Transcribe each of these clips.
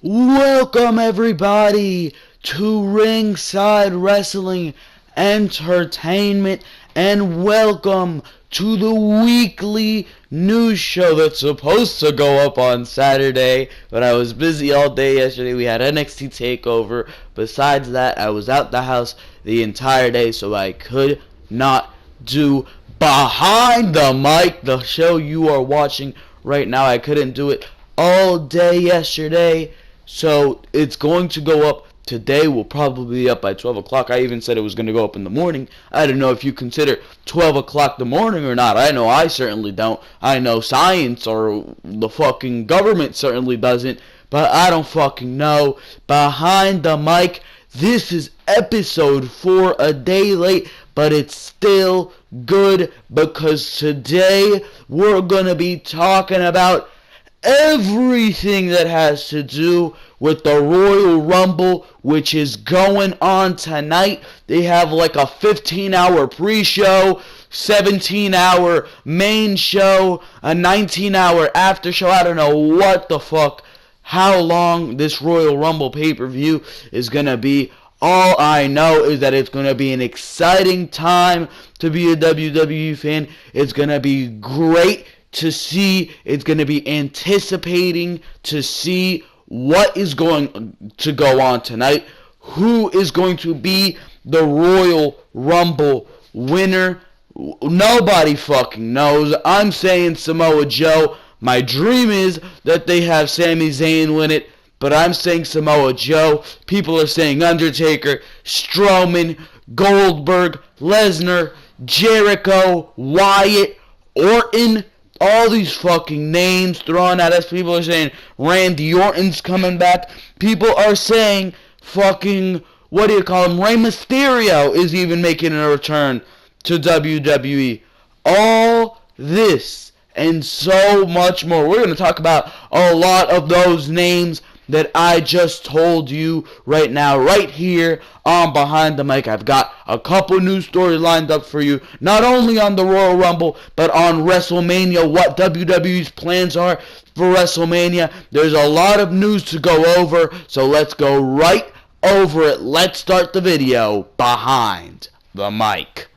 Welcome everybody to Ringside Wrestling Entertainment, and welcome to the weekly news show that's supposed to go up on Saturday, but I was busy all day yesterday. We had NXT TakeOver. Besides that, I was out the house the entire day, so I could not do Behind the Mic, the show you are watching right now. I couldn't do it all day yesterday. So it's going to go up today. Will probably be up by 12 o'clock. I even said it was going to go up in the morning. I don't know if you consider 12 o'clock the morning or not. I know I certainly don't. I know science or the fucking government certainly doesn't. But I don't fucking know. Behind the Mic. This is episode 4, a day late. But it's still good because today we're going to be talking about everything that has to do with the Royal Rumble, which is going on tonight. They have like a 15-hour pre-show, 17-hour main show, a 19-hour after show. I don't know what the fuck, how long this Royal Rumble pay-per-view is gonna be. All I know is that it's going to be an exciting time to be a WWE fan. It's going to be great to see. It's going to be anticipating to see what is going to go on tonight. Who is going to be the Royal Rumble winner? Nobody fucking knows. I'm saying Samoa Joe. My dream is that they have Sami Zayn win it, but I'm saying Samoa Joe. People are saying Undertaker, Strowman, Goldberg, Lesnar, Jericho, Wyatt, Orton. All these fucking names thrown at us. People are saying Randy Orton's coming back. People are saying fucking, what do you call him? Rey Mysterio is even making a return to WWE. All this and so much more. We're going to talk about a lot of those names that I just told you right now, right here on Behind the Mic. I've got a couple news stories lined up for you, not only on the Royal Rumble, but on WrestleMania, what WWE's plans are for WrestleMania. There's a lot of news to go over, so let's go right over it. Let's start the video Behind the Mic.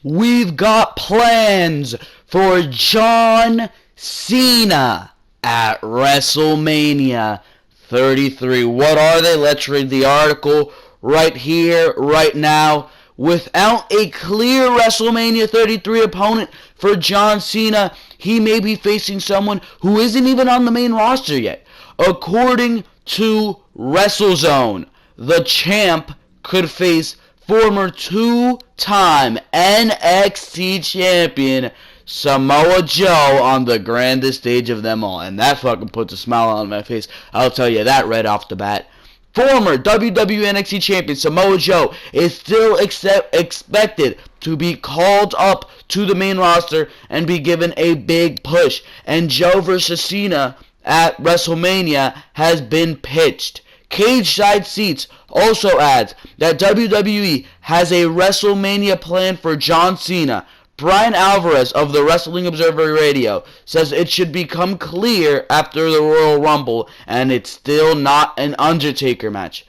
We've got plans for John Cena at WrestleMania 33. What are they? Let's read the article right here, right now. Without a clear WrestleMania 33 opponent for John Cena, he may be facing someone who isn't even on the main roster yet. According to WrestleZone, the champ could face former two-time NXT champion Samoa Joe on the grandest stage of them all. And that fucking puts a smile on my face. I'll tell you that right off the bat. Former WWE NXT champion Samoa Joe is still expected to be called up to the main roster and be given a big push. And Joe vs. Cena at WrestleMania has been pitched. Cage Side Seats also adds that WWE has a WrestleMania plan for John Cena. Brian Alvarez of the Wrestling Observer Radio says it should become clear after the Royal Rumble, and it's still not an Undertaker match.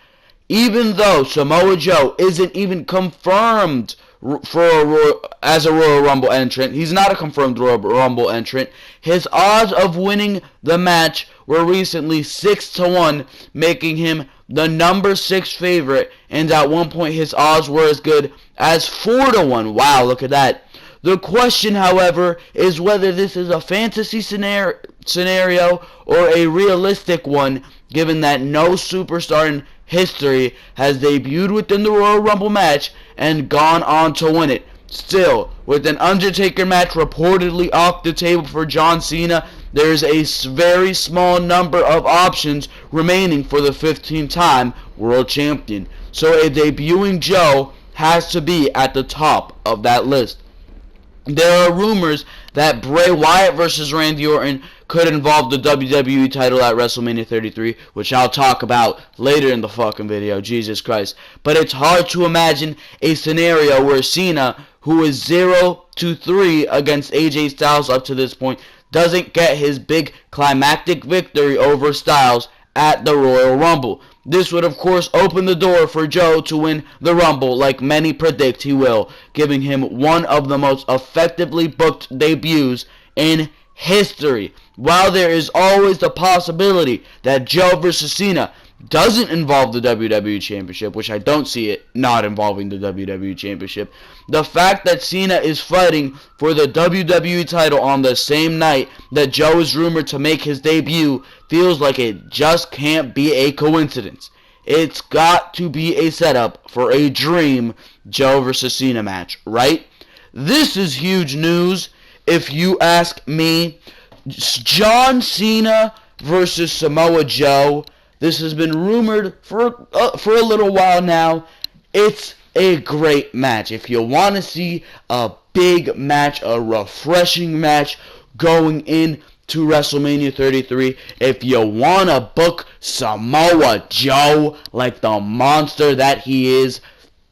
Even though Samoa Joe isn't even confirmed as a Royal Rumble entrant, he's not a confirmed Royal Rumble entrant, his odds of winning the match were recently 6-1, making him the number 6 favorite, and at one point his odds were as good as 4-1. Wow, look at that. The question, however, is whether this is a fantasy scenario or a realistic one, given that no superstar in history has debuted within the Royal Rumble match and gone on to win it. Still, with an Undertaker match reportedly off the table for John Cena, there is a very small number of options remaining for the 15-time world champion. So a debuting Joe has to be at the top of that list. There are rumors that Bray Wyatt versus Randy Orton could involve the WWE title at WrestleMania 33, which I'll talk about later in the fucking video, Jesus Christ. But it's hard to imagine a scenario where Cena, who is 0-3 against AJ Styles up to this point, doesn't get his big climactic victory over Styles at the Royal Rumble. This would of course open the door for Joe to win the Rumble like many predict he will, giving him one of the most effectively booked debuts in history. While there is always the possibility that Joe versus Cena doesn't involve the WWE Championship, which I don't see it not involving the WWE Championship, the fact that Cena is fighting for the WWE title on the same night that Joe is rumored to make his debut feels like it just can't be a coincidence. It's got to be a setup for a dream Joe versus Cena match, right? This is huge news if you ask me. John Cena versus Samoa Joe. This has been rumored for a little while now. It's a great match. If you want to see a big match, a refreshing match going into WrestleMania 33, if you want to book Samoa Joe like the monster that he is,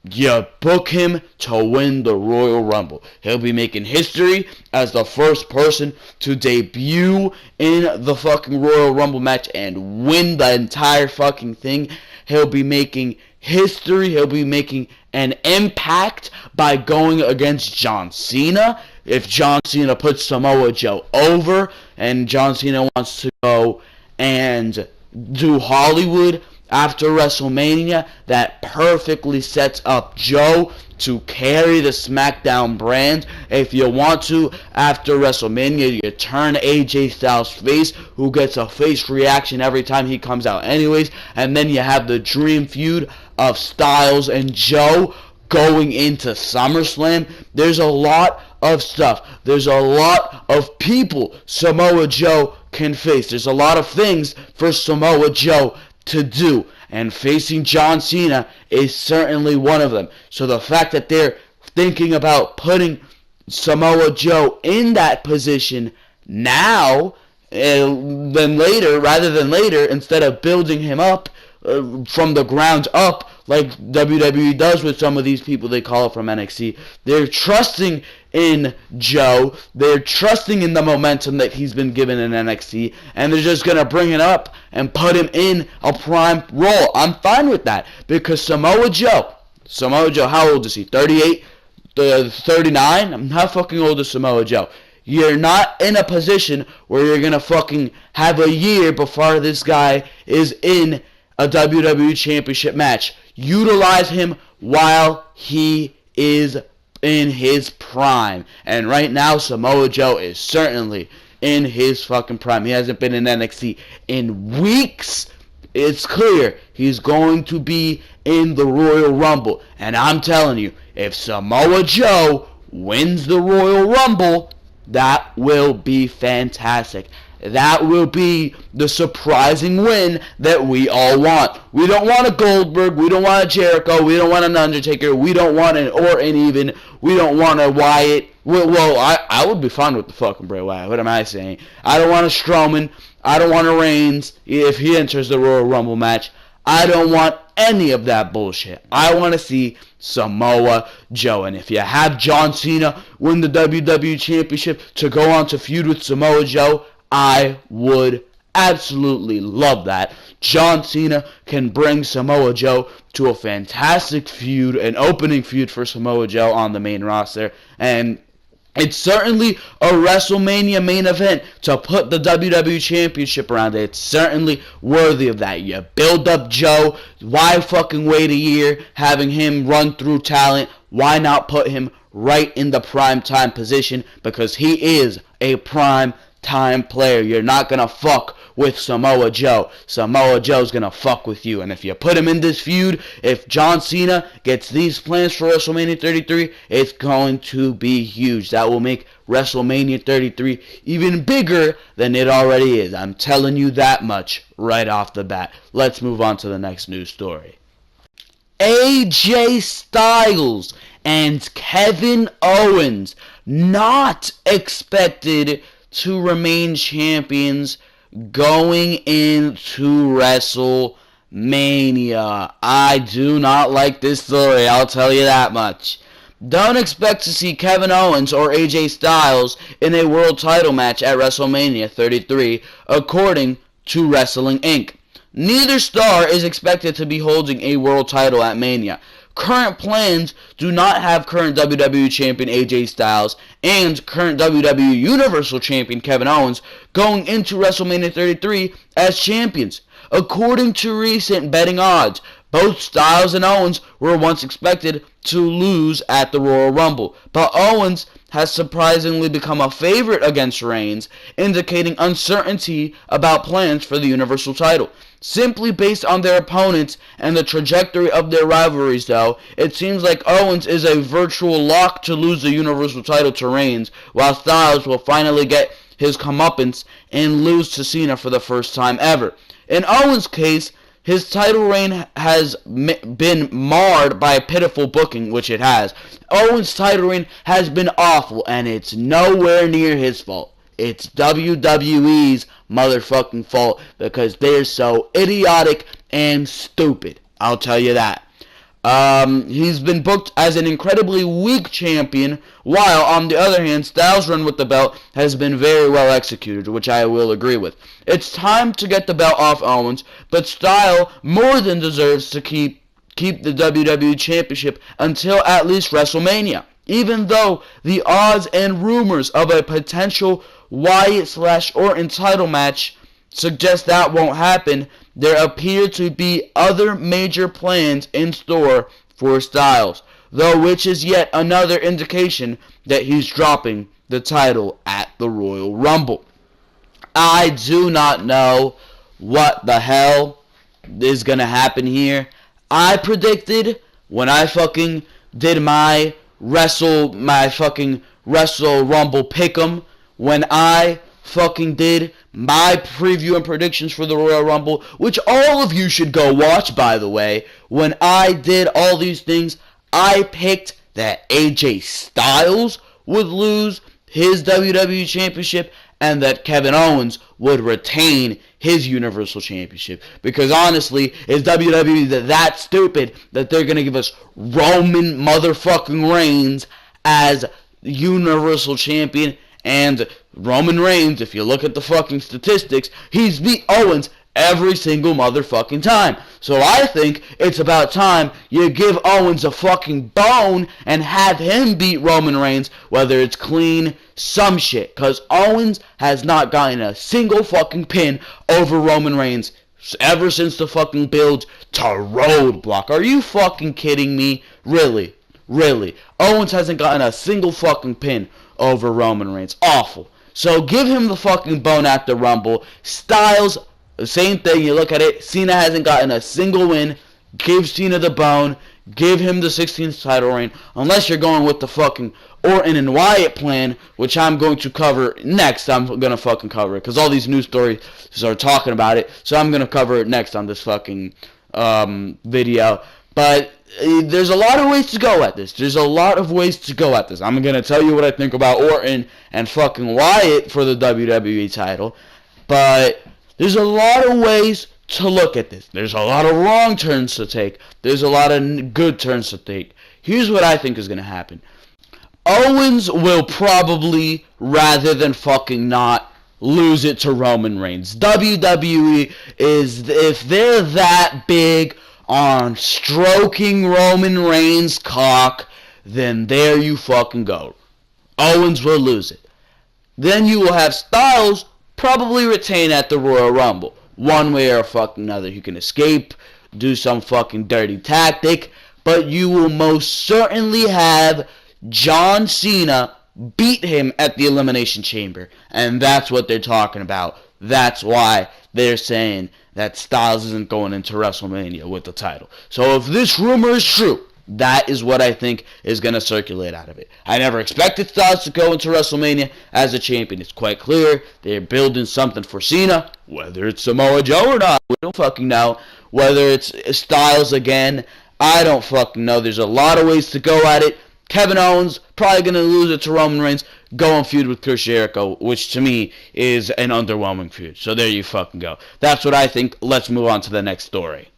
you book him to win the Royal Rumble. He'll be making history as the first person to debut in the fucking Royal Rumble match and win the entire fucking thing. He'll be making history. He'll be making an impact by going against John Cena. If John Cena puts Samoa Joe over and John Cena wants to go and do Hollywood after WrestleMania, that perfectly sets up Joe to carry the SmackDown brand. If you want to, after WrestleMania, you turn AJ Styles face, who gets a face reaction every time he comes out anyways, and then you have the dream feud of Styles and Joe going into SummerSlam. There's a lot of stuff. There's a lot of people Samoa Joe can face. There's a lot of things for Samoa Joe to do, and facing John Cena is certainly one of them. So the fact that they're thinking about putting Samoa Joe in that position now than later, rather than later, instead of building him up from the ground up like WWE does with some of these people they call up from NXT. They're trusting in Joe. They're trusting in the momentum that he's been given in NXT, and they're just going to bring it up and put him in a prime role. I'm fine with that, because Samoa Joe, how old is he? 38? 39? How fucking old is Samoa Joe? You're not in a position where you're going to fucking have a year before this guy is in a WWE Championship match. Utilize him while he is in his prime. And right now, Samoa Joe is certainly in his fucking prime. He hasn't been in NXT in weeks. It's clear he's going to be in the Royal Rumble. And I'm telling you, if Samoa Joe wins the Royal Rumble, that will be fantastic. That will be the surprising win that we all want. We don't want a Goldberg. We don't want a Jericho. We don't want an Undertaker. We don't want an Orton even. We don't want a Wyatt. Well, I would be fine with the fucking Bray Wyatt. What am I saying? I don't want a Strowman. I don't want a Reigns if he enters the Royal Rumble match. I don't want any of that bullshit. I want to see Samoa Joe. And if you have John Cena win the WWE Championship to go on to feud with Samoa Joe, I would absolutely love that. John Cena can bring Samoa Joe to a fantastic feud, an opening feud for Samoa Joe on the main roster, and it's certainly a WrestleMania main event to put the WWE Championship around it. It's certainly worthy of that. You build up Joe. Why fucking wait a year having him run through talent? Why not put him right in the prime time position? Because he is a prime time player. You're not gonna fuck with Samoa Joe. Samoa Joe's gonna fuck with you. And if you put him in this feud, if John Cena gets these plans for WrestleMania 33, it's going to be huge. That will make WrestleMania 33 even bigger than it already is. I'm telling you that much right off the bat. Let's move on to the next news story. AJ Styles and Kevin Owens not expected to remain champions going into WrestleMania. I do not like this story, I'll tell you that much. Don't expect to see Kevin Owens or AJ Styles in a world title match at WrestleMania 33, according to Wrestling Inc. Neither star is expected to be holding a world title at Mania. Current plans do not have current WWE Champion AJ Styles and current WWE Universal Champion Kevin Owens going into WrestleMania 33 as champions. According to recent betting odds, both Styles and Owens were once expected to lose at the Royal Rumble, but Owens has surprisingly become a favorite against Reigns, indicating uncertainty about plans for the Universal title. Simply based on their opponents and the trajectory of their rivalries, though, it seems like Owens is a virtual lock to lose the Universal title to Reigns, while Styles will finally get his comeuppance and lose to Cena for the first time ever. In Owens' case, his title reign has been marred by pitiful booking, which it has. Owens' title reign has been awful, and it's nowhere near his fault. It's WWE's motherfucking fault because they're so idiotic and stupid. I'll tell you that. He's been booked as an incredibly weak champion, while on the other hand, Styles' run with the belt has been very well executed, which I will agree with. It's time to get the belt off Owens, but Styles more than deserves to keep the WWE Championship until at least WrestleMania. Even though the odds and rumors of a potential Wyatt/Orton title match suggest that won't happen, there appear to be other major plans in store for Styles, though which is yet another indication that he's dropping the title at the Royal Rumble. I do not know what the hell is gonna happen here. I predicted when I fucking did my Wrestle Rumble pick'em, when I fucking did my preview and predictions for the Royal Rumble, which all of you should go watch, by the way. When I did all these things, I picked that AJ Styles would lose his WWE Championship and that Kevin Owens would retain his Universal Championship. Because honestly, is WWE that stupid that they're going to give us Roman motherfucking Reigns as Universal Champion? And Roman Reigns, if you look at the fucking statistics, he's beat Owens every single motherfucking time. So I think it's about time you give Owens a fucking bone and have him beat Roman Reigns, whether it's clean, some shit. Because Owens has not gotten a single fucking pin over Roman Reigns ever since the fucking build to Roadblock. Are you fucking kidding me? Really? Really? Owens hasn't gotten a single fucking pin over Roman Reigns. Awful. So give him the fucking bone at the Rumble. Styles, the same thing. You look at it. Cena hasn't gotten a single win. Give Cena the bone. Give him the 16th title reign. Unless you're going with the fucking Orton and Wyatt plan, which I'm going to cover next. I'm going to fucking cover it. Because all these news stories are talking about it. So I'm going to cover it next on this fucking video. But there's a lot of ways to go at this. I'm going to tell you what I think about Orton and fucking Wyatt for the WWE title. But there's a lot of ways to look at this. There's a lot of wrong turns to take. There's a lot of good turns to take. Here's what I think is going to happen. Owens will probably, rather than fucking not, lose it to Roman Reigns. WWE is, if they're that big on stroking Roman Reigns' cock, then there you fucking go. Owens will lose it. Then you will have Styles probably retain at the Royal Rumble. One way or fucking another. He can escape, do some fucking dirty tactic, but you will most certainly have John Cena beat him at the Elimination Chamber. And that's what they're talking about. That's why they're saying that Styles isn't going into WrestleMania with the title. So if this rumor is true, that is what I think is going to circulate out of it. I never expected Styles to go into WrestleMania as a champion. It's quite clear they're building something for Cena. Whether it's Samoa Joe or not, we don't fucking know. Whether it's Styles again, I don't fucking know. There's a lot of ways to go at it. Kevin Owens probably going to lose it to Roman Reigns. Go and feud with Chris Jericho, which to me is an underwhelming feud. So there you fucking go. That's what I think. Let's move on to the next story.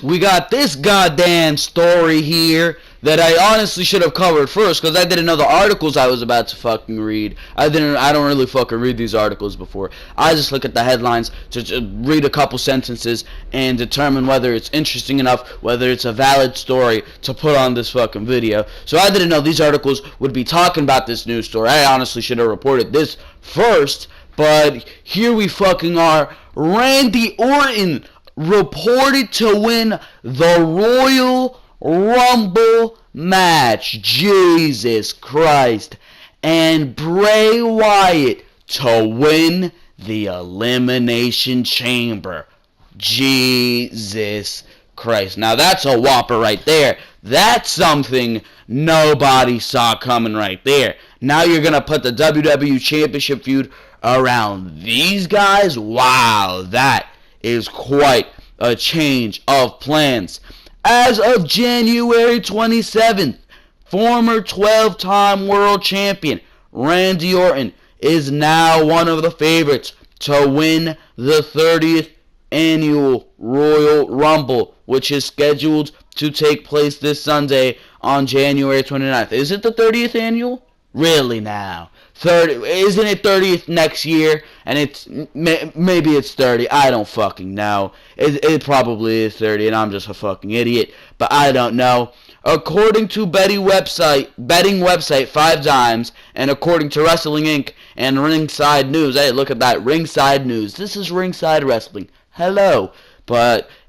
We got this goddamn story here. that I honestly should have covered first, because I didn't know the articles I was about to fucking read. I don't really fucking read these articles before. I just look at the headlines to read a couple sentences and determine whether it's interesting enough, whether it's a valid story to put on this fucking video. So I didn't know these articles would be talking about this news story. I honestly should have reported this first, but here we fucking are. Randy Orton reported to win the Royal Rumble match. Jesus Christ. And Bray Wyatt to win the Elimination Chamber. Jesus Christ. Now that's a whopper right there. That's something nobody saw coming right there. Now you're going to put the WWE Championship feud around these guys? Wow, that is quite a change of plans. As of January 27th, former 12-time world champion Randy Orton is now one of the favorites to win the 30th annual Royal Rumble, which is scheduled to take place this Sunday on January 29th. Is it the 30th annual? Really now? 30, isn't it 30th next year? And it's maybe it's 30. I don't fucking know. It probably is 30, and I'm just a fucking idiot. But I don't know. According to betting website 5 Dimes, and according to Wrestling Inc. and Ringside News, hey, look at that, Ringside News. This is Ringside Wrestling. Hello.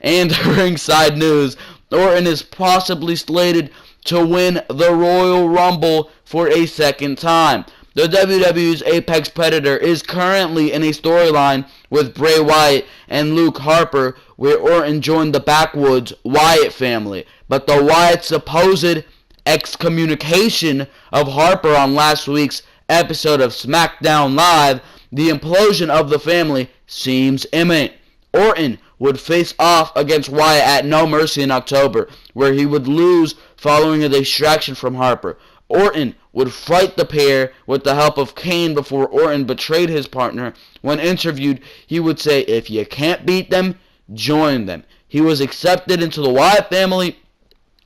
And Ringside News, Orton is possibly slated to win the Royal Rumble for a second time. The WWE's Apex Predator is currently in a storyline with Bray Wyatt and Luke Harper, where Orton joined the backwoods Wyatt family. But the Wyatt supposed excommunication of Harper on last week's episode of SmackDown Live, the implosion of the family seems imminent. Orton would face off against Wyatt at No Mercy in October, where he would lose following a distraction from Harper. Orton would fight the pair with the help of Kane before Orton betrayed his partner. When interviewed, he would say, "If you can't beat them, join them." He was accepted into the Wyatt family,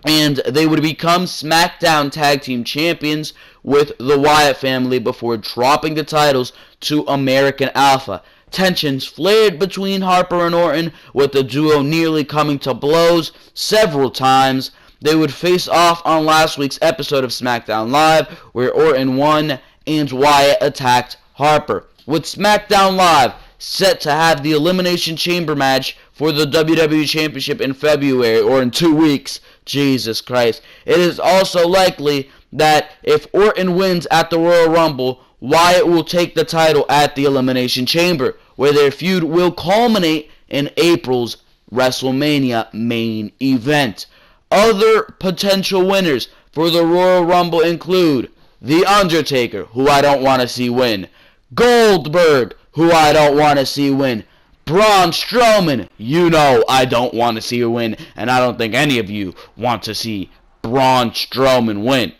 and they would become SmackDown Tag Team Champions with the Wyatt family before dropping the titles to American Alpha. Tensions flared between Harper and Orton, with the duo nearly coming to blows several times. They would face off on last week's episode of SmackDown Live, where Orton won and Wyatt attacked Harper. With SmackDown Live set to have the Elimination Chamber match for the WWE Championship in February, or in 2 weeks, Jesus Christ, it is also likely that if Orton wins at the Royal Rumble, Wyatt will take the title at the Elimination Chamber, where their feud will culminate in April's WrestleMania main event. Other potential winners for the Royal Rumble include The Undertaker, who I don't want to see win, Goldberg, who I don't want to see win, Braun Strowman, you know I don't want to see a win, and I don't think any of you want to see Braun Strowman win.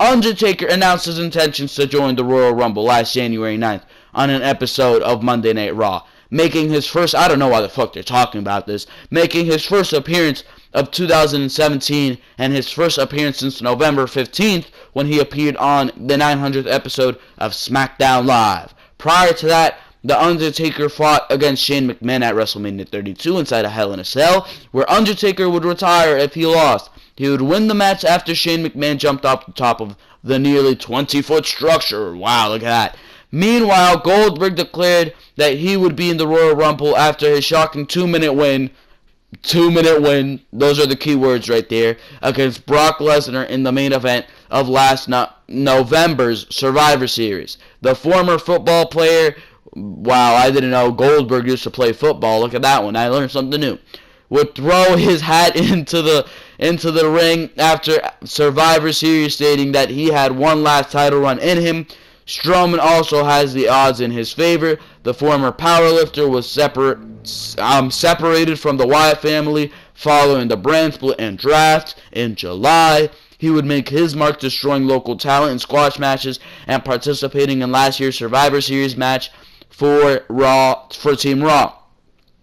Undertaker announced his intentions to join the Royal Rumble last January 9th on an episode of Monday Night Raw, making his first, I don't know why the fuck they're talking about this, making his first appearance of 2017 and his first appearance since November 15th when he appeared on the 900th episode of SmackDown Live. Prior to that, The Undertaker fought against Shane McMahon at WrestleMania 32 inside a Hell in a Cell, where Undertaker would retire if he lost. He would win the match after Shane McMahon jumped off the top of the nearly 20-foot structure. Wow, look at that. Meanwhile, Goldberg declared that he would be in the Royal Rumble after his shocking 2-minute win. 2-minute win, those are the key words right there, against Brock Lesnar in the main event of last November's Survivor Series. The former football player, wow, I didn't know Goldberg used to play football, look at that one, I learned something new, would throw his hat into the ring after Survivor Series, stating that he had one last title run in him. Strowman also has the odds in his favor. The former powerlifter was separated from the Wyatt family following the brand split and draft in July. He would make his mark destroying local talent in squash matches and participating in last year's Survivor Series match for Team Raw,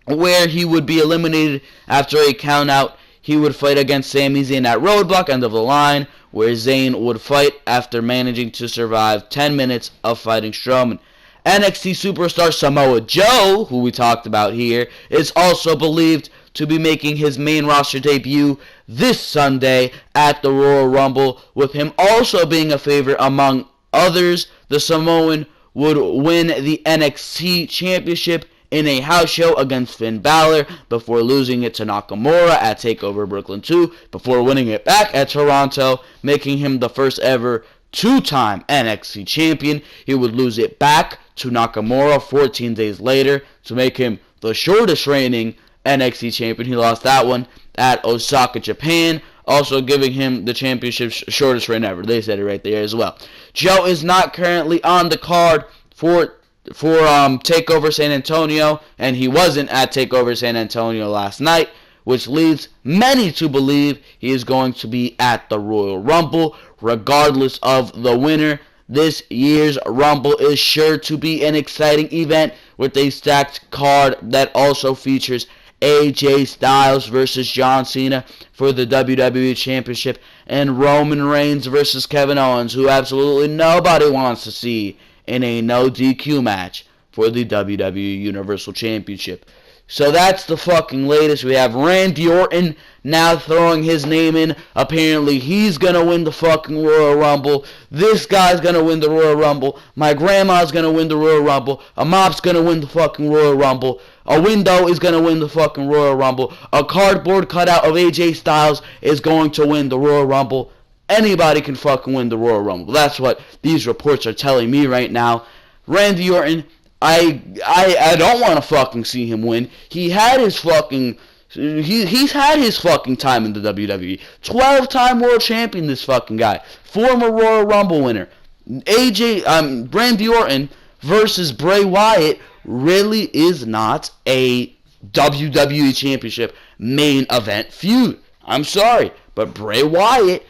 where he would be eliminated after a countout. he would fight against Sami Zayn at Roadblock, end of the line, where Zayn would fight after managing to survive 10 minutes of fighting Strowman. NXT superstar Samoa Joe, who we talked about here, is also believed to be making his main roster debut this Sunday at the Royal Rumble, with him also being a favorite among others. The Samoan would win the NXT Championship in a house show against Finn Balor before losing it to Nakamura at TakeOver Brooklyn 2 before winning it back at Toronto, making him the first ever two-time NXT champion. He would lose it back to Nakamura 14 days later to make him the shortest reigning NXT champion. He lost that one at Osaka, Japan, also giving him the championship's shortest reign ever. They said it right there as well. Joe is not currently on the card for TakeOver San Antonio, and he wasn't at TakeOver San Antonio last night, which leads many to believe he is going to be at the Royal Rumble. Regardless of the winner, this year's Rumble is sure to be an exciting event with a stacked card that also features AJ Styles versus John Cena for the WWE Championship and Roman Reigns versus Kevin Owens, who absolutely nobody wants to see in a no DQ match for the WWE Universal Championship. So that's the fucking latest. We have Randy Orton now throwing his name in. Apparently he's gonna win the fucking Royal Rumble. This guy's gonna win the Royal Rumble. My grandma's gonna win the Royal Rumble. A mop's gonna win the fucking Royal Rumble. A window is gonna win the fucking Royal Rumble. A cardboard cutout of AJ Styles is going to win the Royal Rumble. Anybody can fucking win the Royal Rumble. That's what these reports are telling me right now. Randy Orton, I don't want to fucking see him win. He's had his fucking time in the WWE. 12-time world champion, this fucking guy. Former Royal Rumble winner. Randy Orton versus Bray Wyatt really is not a WWE Championship main event feud. I'm sorry, but Bray Wyatt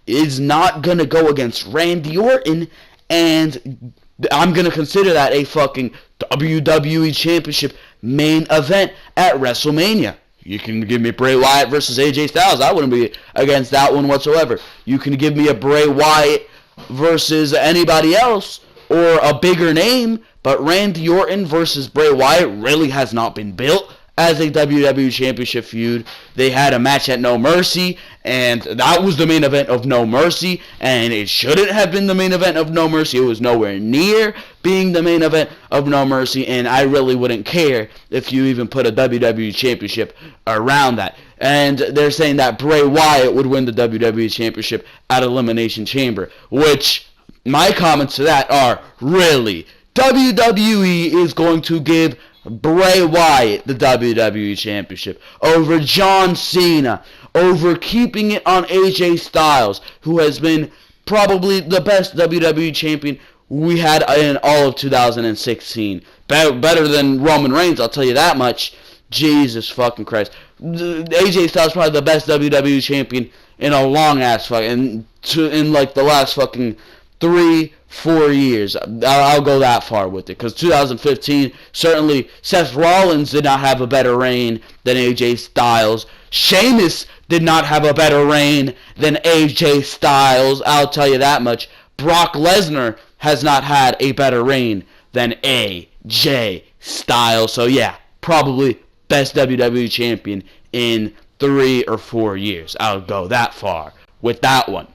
is not going to go against Randy Orton, and I'm going to consider that a fucking WWE Championship main event at WrestleMania. You can give me Bray Wyatt versus AJ Styles. I wouldn't be against that one whatsoever. You can give me a Bray Wyatt versus anybody else or a bigger name, but Randy Orton versus Bray Wyatt really has not been built as a WWE Championship feud. They had a match at No Mercy, and that was the main event of No Mercy, and it shouldn't have been the main event of No Mercy. It was nowhere near being the main event of No Mercy, and I really wouldn't care if you even put a WWE Championship around that. And they're saying that Bray Wyatt would win the WWE Championship at Elimination Chamber, which my comments to that are, really? WWE is going to give Bray Wyatt the WWE Championship over John Cena, over keeping it on AJ Styles, who has been probably the best WWE Champion we had in all of 2016. Better than Roman Reigns, I'll tell you that much. Jesus fucking Christ. AJ Styles probably the best WWE Champion in a long ass fucking, in like the last fucking 3-4 years. I'll go that far with it, because 2015, certainly Seth Rollins did not have a better reign than AJ Styles. Sheamus did not have a better reign than AJ Styles, I'll tell you that much. Brock Lesnar has not had a better reign than AJ Styles. So yeah, probably best WWE champion in 3 or 4 years. I'll go that far with that one.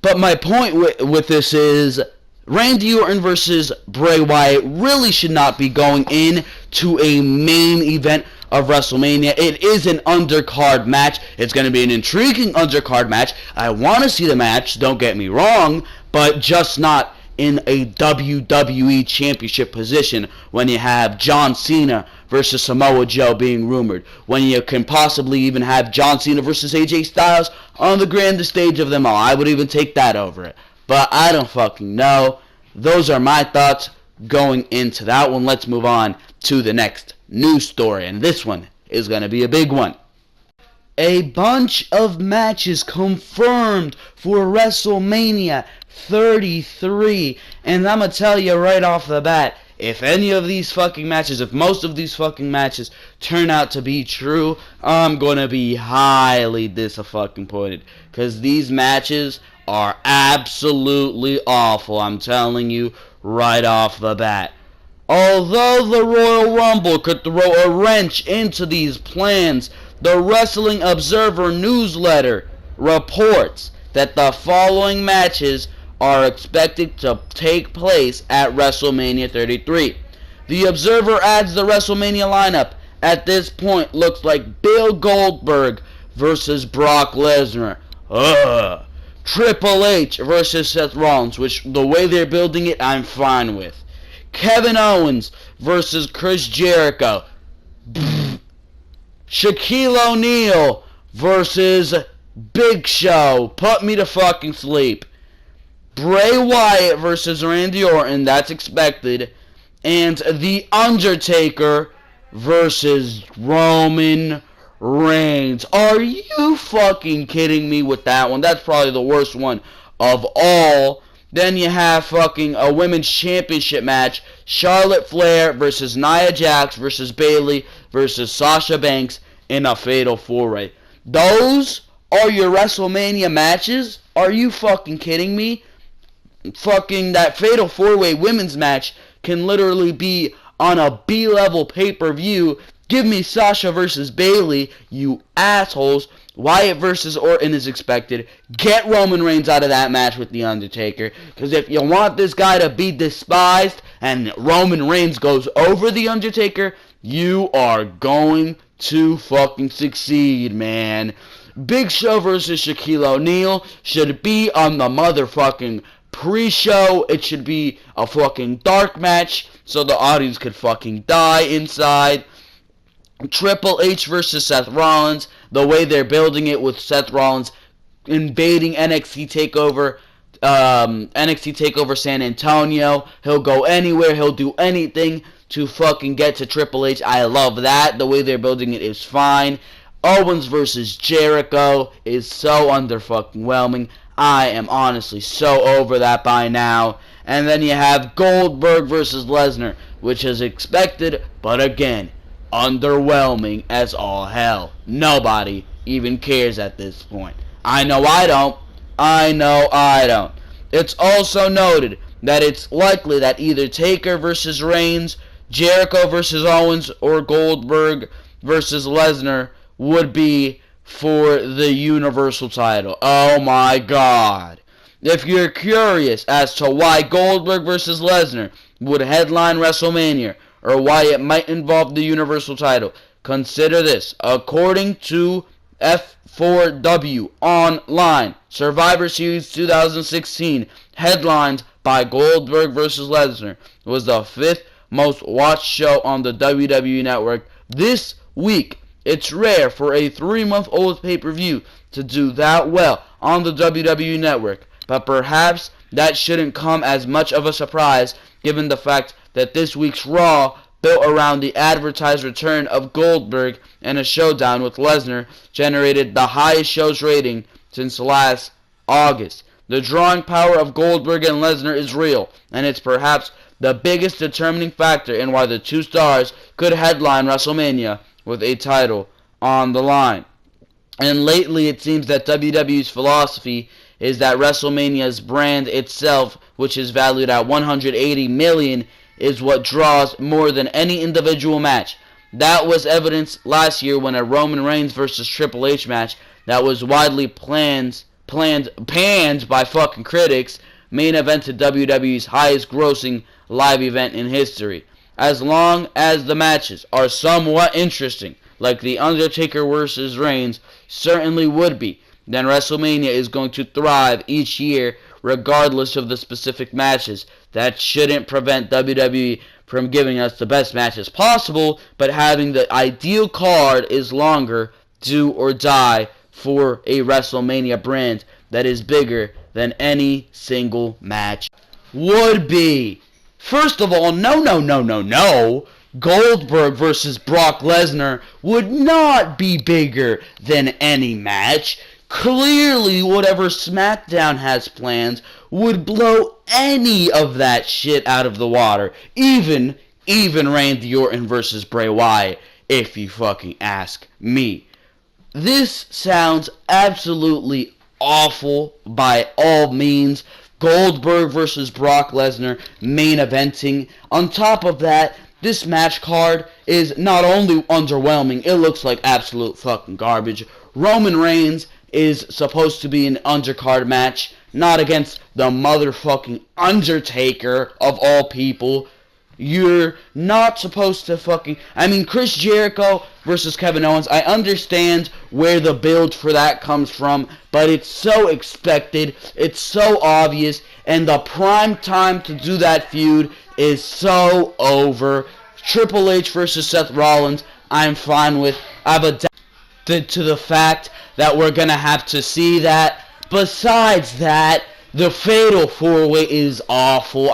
But my point with this is, Randy Orton versus Bray Wyatt really should not be going into a main event of WrestleMania. It is an undercard match. It's going to be an intriguing undercard match. I want to see the match, don't get me wrong, but just not in a WWE Championship position when you have John Cena versus Samoa Joe being rumored, when you can possibly even have John Cena versus AJ Styles on the grandest stage of them all. I would even take that over it. But I don't fucking know. Those are my thoughts going into that one. Let's move on to the next news story, and this one is going to be a big one. A bunch of matches confirmed for WrestleMania 33, and I'm going to tell you right off the bat, if any of these fucking matches, if most of these fucking matches turn out to be true, I'm gonna be highly disappointed. Because these matches are absolutely awful, I'm telling you right off the bat. Although the Royal Rumble could throw a wrench into these plans, the Wrestling Observer newsletter reports that the following matches are expected to take place at WrestleMania 33. The Observer adds the WrestleMania lineup at this point looks like Bill Goldberg versus Brock Lesnar. Triple H versus Seth Rollins, which the way they're building it, I'm fine with. Kevin Owens versus Chris Jericho. Shaquille O'Neal versus Big Show. Put me to fucking sleep. Bray Wyatt versus Randy Orton. That's expected. And The Undertaker versus Roman Reigns. Are you fucking kidding me with that one? That's probably the worst one of all. Then you have fucking a women's championship match. Charlotte Flair versus Nia Jax versus Bayley versus Sasha Banks in a fatal four-way. Those are your WrestleMania matches? Are you fucking kidding me? Fucking that fatal four-way women's match can literally be on a B-level pay-per-view. Give me Sasha versus Bayley, you assholes. Wyatt versus Orton is expected. Get Roman Reigns out of that match with The Undertaker. Because if you want this guy to be despised and Roman Reigns goes over The Undertaker, you are going to fucking succeed, man. Big Show versus Shaquille O'Neal should be on the motherfucking pre-show. It should be a fucking dark match so the audience could fucking die inside. Triple H versus Seth Rollins, the way they're building it with Seth Rollins invading NXT TakeOver San Antonio. He'll go anywhere, he'll do anything to fucking get to Triple H. I love that. The way they're building it is fine. Owens versus Jericho is so under-fucking-whelming. I am honestly so over that by now. And then you have Goldberg versus Lesnar, which is expected, but again, underwhelming as all hell. Nobody even cares at this point. I know I don't. It's also noted that it's likely that either Taker versus Reigns, Jericho versus Owens, or Goldberg versus Lesnar would be for the Universal title. Oh my god. If you're curious as to why Goldberg versus Lesnar would headline WrestleMania, or why it might involve the Universal title, consider this. According to F4W Online, Survivor Series 2016, headlined by Goldberg vs. Lesnar, was the 5th most watched show on the WWE Network this week. It's rare for a 3-month-old pay-per-view to do that well on the WWE Network, but perhaps that shouldn't come as much of a surprise given the fact that this week's Raw, built around the advertised return of Goldberg and a showdown with Lesnar, generated the highest show's rating since last August. The drawing power of Goldberg and Lesnar is real, and it's perhaps the biggest determining factor in why the two stars could headline WrestleMania with a title on the line. And lately it seems that WWE's philosophy is that WrestleMania's brand itself, which is valued at $180 million, is what draws more than any individual match. That was evidenced last year when a Roman Reigns versus Triple H match that was widely panned by fucking critics main evented WWE's highest grossing live event in history. As long as the matches are somewhat interesting, like The Undertaker versus Reigns certainly would be, then WrestleMania is going to thrive each year regardless of the specific matches. That shouldn't prevent WWE from giving us the best matches possible, but having the ideal card is longer, do or die for a WrestleMania brand that is bigger than any single match would be. First of all, no. Goldberg versus Brock Lesnar would not be bigger than any match. Clearly, whatever SmackDown has plans would blow any of that shit out of the water. Even Randy Orton versus Bray Wyatt, if you fucking ask me. This sounds absolutely awful by all means. Goldberg versus Brock Lesnar main eventing. On top of that, this match card is not only underwhelming, it looks like absolute fucking garbage. Roman Reigns is supposed to be an undercard match, not against the motherfucking Undertaker of all people. You're not supposed to Chris Jericho versus Kevin Owens, I understand where the build for that comes from, but it's so expected, it's so obvious, and the prime time to do that feud is so over. Triple H versus Seth Rollins, I'm fine with. I've adapted to the fact that we're going to have to see that. Besides that, the Fatal 4-Way is awful.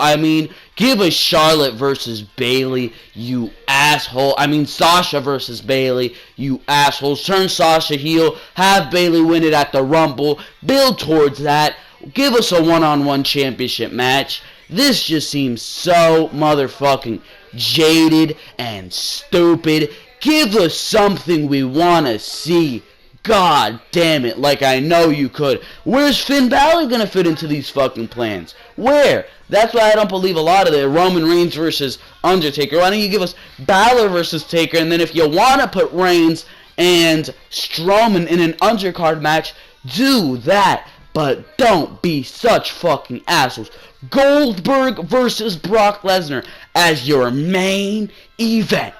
Give us Charlotte versus Bayley, you asshole. Sasha versus Bayley, you assholes. Turn Sasha heel, have Bayley win it at the Rumble, build towards that. Give us a one-on-one championship match. This just seems so motherfucking jaded and stupid. Give us something we want to see. God damn it, like I know you could. Where's Finn Balor gonna fit into these fucking plans? Where? That's why I don't believe a lot of it. Roman Reigns versus Undertaker. Why don't you give us Balor versus Taker, and then if you want to put Reigns and Strowman in an undercard match, do that. But don't be such fucking assholes. Goldberg versus Brock Lesnar as your main event.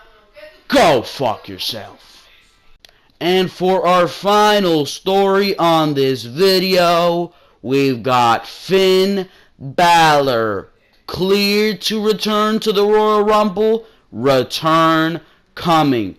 Go fuck yourself. And for our final story on this video, we've got Finn Balor cleared to return to the Royal Rumble. Return coming.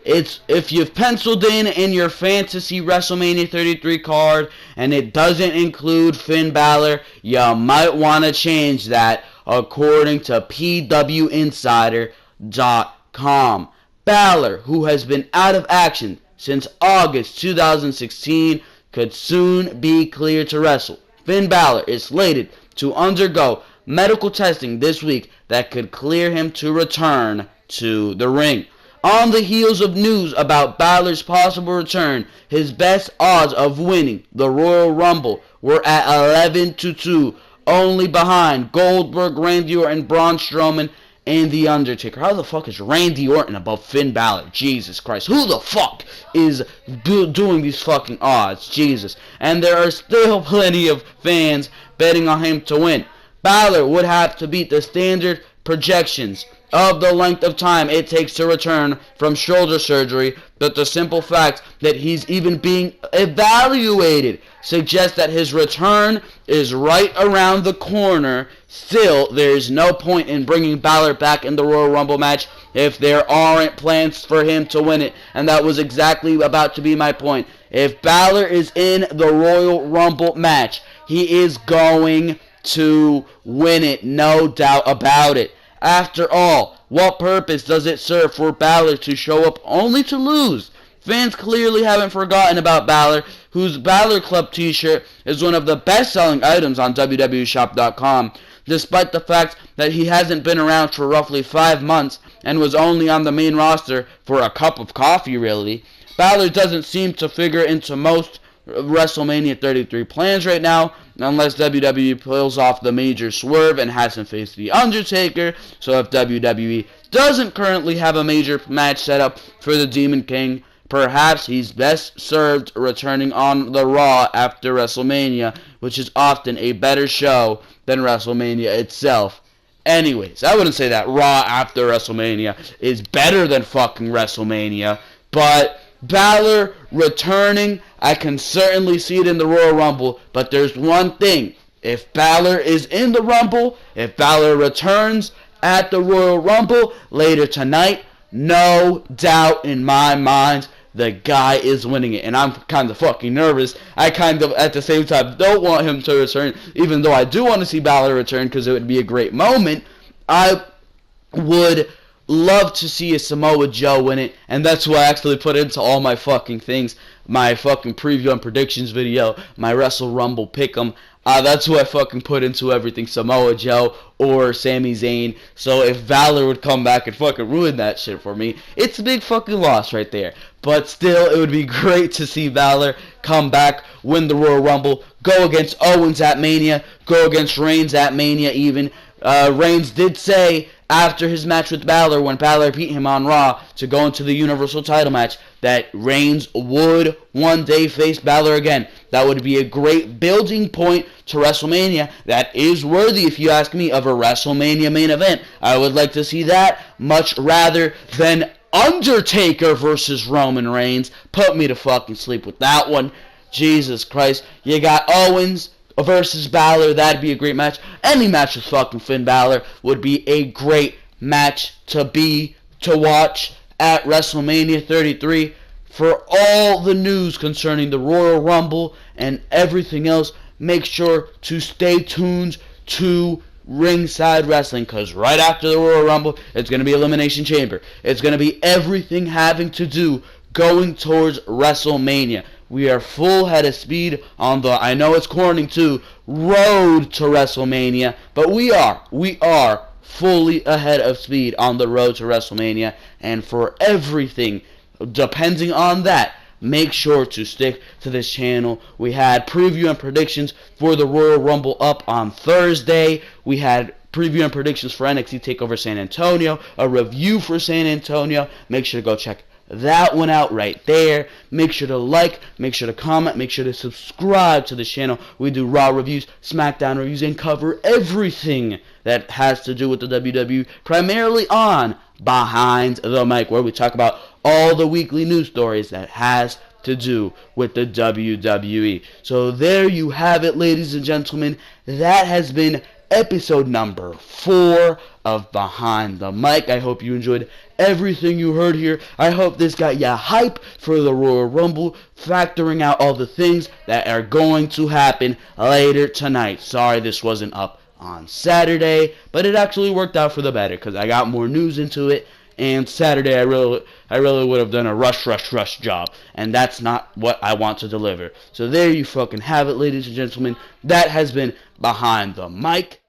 If you've penciled in your fantasy WrestleMania 33 card and it doesn't include Finn Balor, you might want to change that according to PWInsider.com. Balor, who has been out of action since August 2016, could soon be cleared to wrestle. Finn Balor is slated to undergo medical testing this week that could clear him to return to the ring. On the heels of news about Balor's possible return, his best odds of winning the Royal Rumble were at 11-2, only behind Goldberg, Randy Orton, Braun Strowman, and The Undertaker. How the fuck is Randy Orton above Finn Balor? Jesus Christ. Who the fuck is doing these fucking odds? Jesus. And there are still plenty of fans betting on him to win. Balor would have to beat the standard projections of the length of time it takes to return from shoulder surgery, but the simple fact that he's even being evaluated suggests that his return is right around the corner. Still, there's no point in bringing Balor back in the Royal Rumble match if there aren't plans for him to win it, and that was exactly about to be my point. If Balor is in the Royal Rumble match, he is going to win it, no doubt about it. After all, what purpose does it serve for Balor to show up only to lose? Fans clearly haven't forgotten about Balor, whose Balor Club t-shirt is one of the best-selling items on WWEshop.com, despite the fact that he hasn't been around for roughly 5 months and was only on the main roster for a cup of coffee, really. Balor doesn't seem to figure into most WrestleMania 33 plans right now, unless WWE pulls off the major swerve and has him face The Undertaker. So if WWE doesn't currently have a major match set up for the Demon King, perhaps he's best served returning on the Raw after WrestleMania, which is often a better show than WrestleMania itself. Anyways, I wouldn't say that Raw after WrestleMania is better than fucking WrestleMania, but Balor returning, I can certainly see it in the Royal Rumble, but there's one thing. If Balor is in the Rumble, if Balor returns at the Royal Rumble later tonight, no doubt in my mind, the guy is winning it. And I'm kind of fucking nervous. I kind of, at the same time, don't want him to return, even though I do want to see Balor return because it would be a great moment. I would love to see a Samoa Joe win it, and that's what I actually put into all my fucking things. My fucking preview and predictions video, my Wrestle Rumble pick'em. That's who I fucking put into everything, Samoa Joe or Sami Zayn. So if Balor would come back and fucking ruin that shit for me, it's a big fucking loss right there. But still, it would be great to see Balor come back, win the Royal Rumble, go against Owens at Mania, go against Reigns at Mania even. Reigns did say after his match with Balor, when Balor beat him on Raw to go into the Universal title match, that Reigns would one day face Balor again. That would be a great building point to WrestleMania. That is worthy, if you ask me, of a WrestleMania main event. I would like to see that much rather than Undertaker versus Roman Reigns. Put me to fucking sleep with that one. Jesus Christ. You got Owens versus Balor. That'd be a great match. Any match with fucking Finn Balor would be a great match to watch at WrestleMania 33. For all the news concerning the Royal Rumble and everything else, make sure to stay tuned to Ringside Wrestling, because right after the Royal Rumble, it's going to be Elimination Chamber. It's going to be everything having to do going towards WrestleMania. We are full head of speed on the, I know it's corny too, road to WrestleMania, but we are fully ahead of speed on the road to WrestleMania, and for everything depending on that, make sure to stick to this channel. We had preview and predictions for the Royal Rumble up on Thursday. We had preview and predictions for NXT TakeOver San Antonio, a review for San Antonio. Make sure to go check that one out right there. Make sure to like, make sure to comment, make sure to subscribe to the channel. We do Raw reviews, SmackDown reviews, and cover everything that has to do with the WWE, primarily on Behind the Mic, where we talk about all the weekly news stories that has to do with the WWE. So there you have it, ladies and gentlemen. That has been episode number 4 of Behind the Mic. I hope you enjoyed everything you heard here. I hope this got you hype for the Royal Rumble, factoring out all the things that are going to happen later tonight. Sorry this wasn't up on Saturday, but it actually worked out for the better because I got more news into it. And Saturday, I really would have done a rush job. And that's not what I want to deliver. So there you fucking have it, ladies and gentlemen. That has been Behind the Mic.